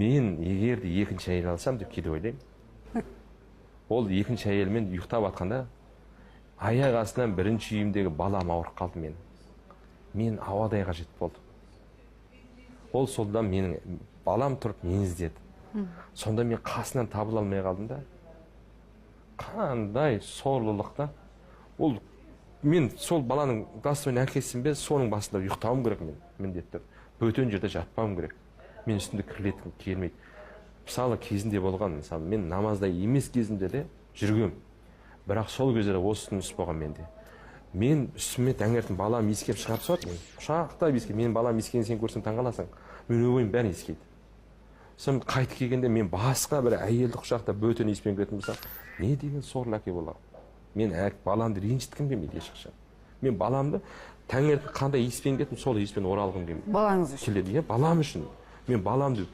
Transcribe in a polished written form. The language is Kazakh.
мен егер де екінші әйел алсам деп кейде ойлаймын. Ол екінші әйелмен ұйықтап жатқанда аяқ астынан бірінші үйімдегі балам ауырып қалды мен ауадай қажет болды. Ол солдан менің балам тұрып мені іздеді. Сонда мен қасынан табыла алмай қалдым да. Қандай сорлылықта. Ол мен сол баланың достойын әкесім бе, соның басында ұйықтауым керек міндетті. Бөтен жерде жатпауым керек. Мен үстімде кірлеткім келмейді. Мысалы кезінде болған, мысалы мен намазда емес кезінде де жүргем. Бірақ сол кезде осы түс болған менде. Мен үстіме таңертең балам иіскеп шығарып салады. Құшақтап иіскеп, менің балам иіскегенін сен көрсең таңғаласың. Мен ойым бәрін иіскейді. Сосын қайтып келгенде мен басқа бір әйелді құшақтап бөтен иіспен келетін болсам, не деген сорлы әке боламын. Мен баламды ренжіткім келмейді ешқашан. Мен баламды таңертең қандай иіспен кеттім, сол иіспен оралғым келмейді. Балаңыз үшін. Келеді, балам үшін. Мен баламды